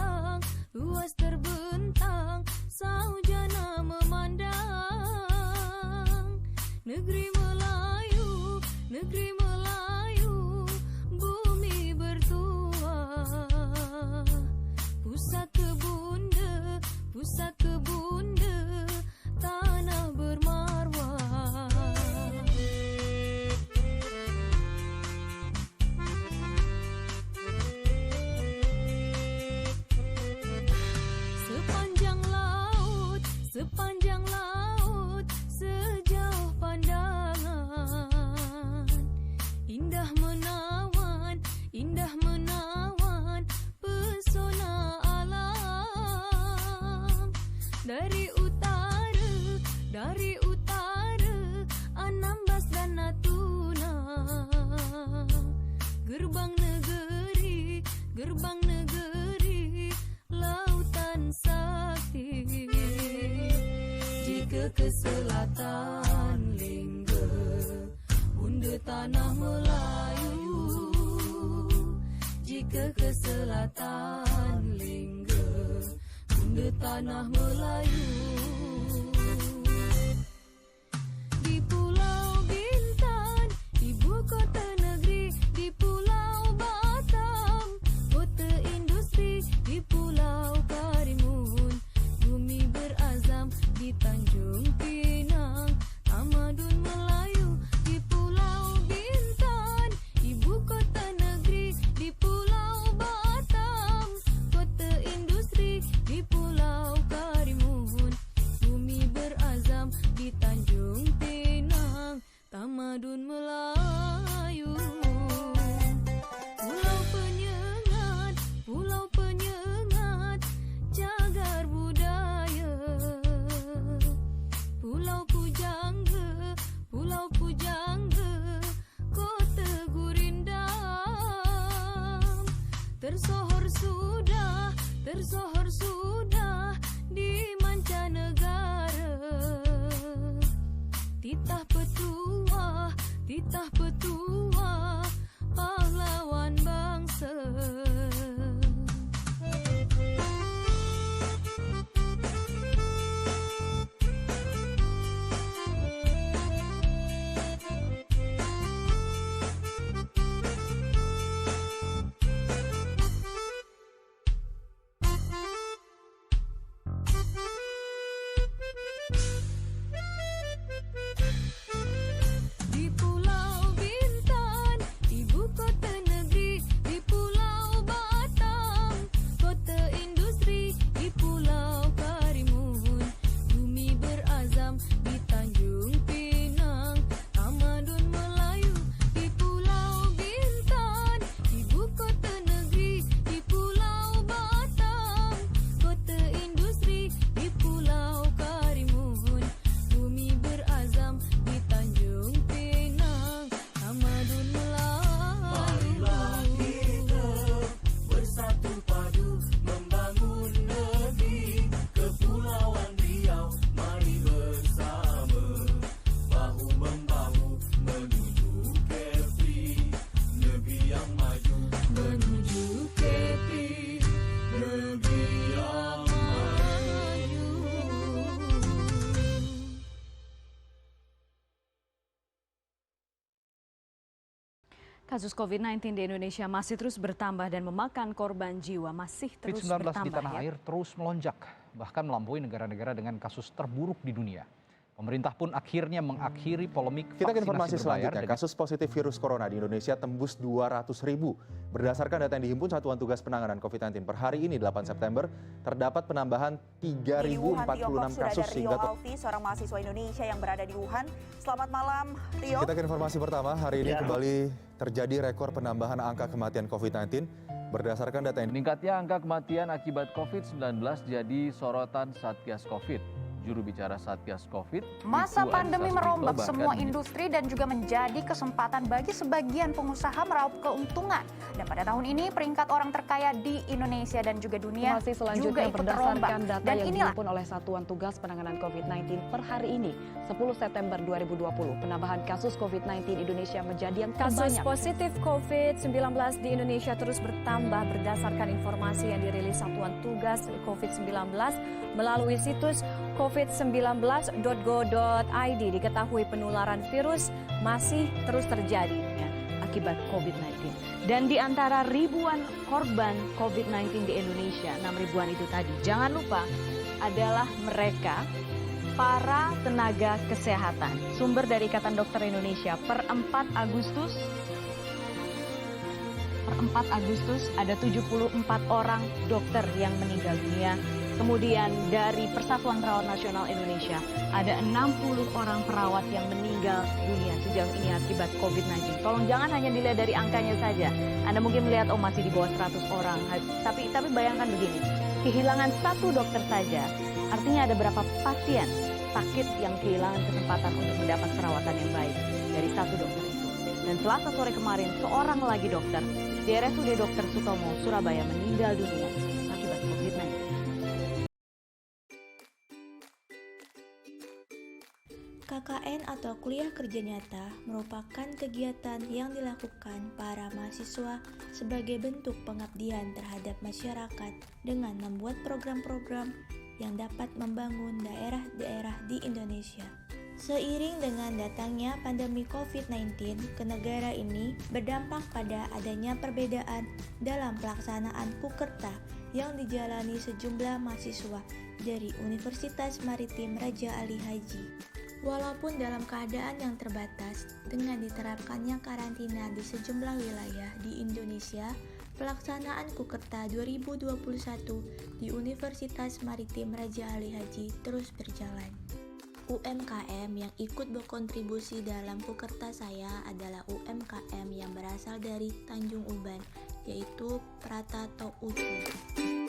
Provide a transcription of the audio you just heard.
terbentang, luas terbentang, saujana memandang. Negeri Melayu, negeri Melayu, bumi bertuah. Pusat kebunda, tanah bermarwah. Sepanjang laut, sejauh pandangan, indah menawan, pesona alam. Dari utara, Anambas dan Natuna, gerbang negeri, lautan sakti. Jika ke selatan Lingga, bunda tanah Melayu. Jika ke selatan Lingga, bunda tanah Melayu. Di Pulau Bintan, ibu kota negeri. Di Pulau Batam, kota industri. Di Pulau Karimun, bumi berazam. Di Tanjung Pinang, tamadun Melayu. Di Pulau Bintan, ibu kota negeri. Di Pulau Batam, kota industri. Di Pulau Karimun, bumi berazam. Di Tanjung Pinang, tamadun Melayu. Pulau Penyengat, cagar budaya. Pulau Pujangga, kota gurindam. Tersohor sudah di mancanegara. Titah petuah, pahlawan bangsa. Di Pulau Bintan, ibu kota negeri. Di Pulau Batam, kota industri. Di Pulau Karimun, bumi berazam. Di Tanjung Pinang, tamadun Melayu. Di Pulau Bintan, ibu kota negeri. Di Pulau Batam, kota industri. Di Pulau Karimun, bumi berazam. Di Tanjung Pinang, tamadun Melayu. Marilah kita bersatu padu membangun negeri Kepulauan Riau. Mari bersama bahu-membahu menuju Kepri, negeri yang maju. Menuju Kepri, negeri yang maju. Kasus COVID-19 di Indonesia masih terus bertambah dan memakan korban jiwa masih terus COVID-19 bertambah. di tanah air terus melonjak, bahkan melampaui negara-negara dengan kasus terburuk di dunia. Pemerintah pun akhirnya mengakhiri polemik Kita ke vaksinasi informasi berbayar selanjutnya. Kasus positif virus corona di Indonesia tembus 200.000. Berdasarkan data yang dihimpun Satuan Tugas Penanganan COVID-19 per hari ini 8 September, terdapat penambahan 3.046 kasus sehingga Alfi, seorang mahasiswa Indonesia yang berada di Wuhan. Selamat malam, Rio. Kita ke informasi pertama. Hari ini kembali terjadi rekor penambahan angka kematian COVID-19. Berdasarkan data yang meningkatnya angka kematian akibat COVID-19 jadi sorotan Satgas COVID. Juru bicara Satgas Covid. Masa Wiku pandemi Adhisa merombak Smito semua bahkan industri dan juga menjadi kesempatan bagi sebagian pengusaha meraup keuntungan. Dan pada tahun ini peringkat orang terkaya di Indonesia dan juga dunia Informasi juga selanjutnya ikut berdasarkan terombak. data Dan yang inilah dihimpun oleh Satuan Tugas Penanganan COVID-19 per hari ini, 10 September 2020. Penambahan kasus COVID-19 Indonesia menjadi yang Kasus terbanyak. positif COVID-19 di Indonesia terus bertambah berdasarkan informasi yang dirilis Satuan Tugas COVID-19 melalui situs covid19.go.id. Diketahui penularan virus masih terus terjadi Akibat COVID-19. Dan di antara ribuan korban COVID-19 di Indonesia, 6 ribuan itu tadi, jangan lupa adalah mereka para tenaga kesehatan. Sumber dari Ikatan Dokter Indonesia per 4 Agustus ada 74 orang dokter yang meninggal dunia. Kemudian dari Persatuan Perawat Nasional Indonesia ada 60 orang perawat yang meninggal dunia sejauh ini akibat COVID-19. Tolong jangan hanya dilihat dari angkanya saja. Anda mungkin melihat masih di bawah 100 orang. Tapi bayangkan begini, kehilangan satu dokter saja artinya ada berapa pasien sakit yang kehilangan kesempatan untuk mendapat perawatan yang baik dari satu dokter itu. Dan Selasa sore kemarin seorang lagi dokter di RSUD Dr. Sutomo, Surabaya meninggal dunia akibat COVID-19. KKN atau kuliah kerja nyata merupakan kegiatan yang dilakukan para mahasiswa sebagai bentuk pengabdian terhadap masyarakat dengan membuat program-program yang dapat membangun daerah-daerah di Indonesia. Seiring dengan datangnya pandemi COVID-19 ke negara ini berdampak pada adanya perbedaan dalam pelaksanaan Pukerta yang dijalani sejumlah mahasiswa dari Universitas Maritim Raja Ali Haji. Walaupun dalam keadaan yang terbatas dengan diterapkannya karantina di sejumlah wilayah di Indonesia, pelaksanaan Pukerta 2021 di Universitas Maritim Raja Ali Haji terus berjalan. UMKM yang ikut berkontribusi dalam Pukerta saya adalah UMKM yang berasal dari Tanjung Uban, yaitu Prata Tok Ucu.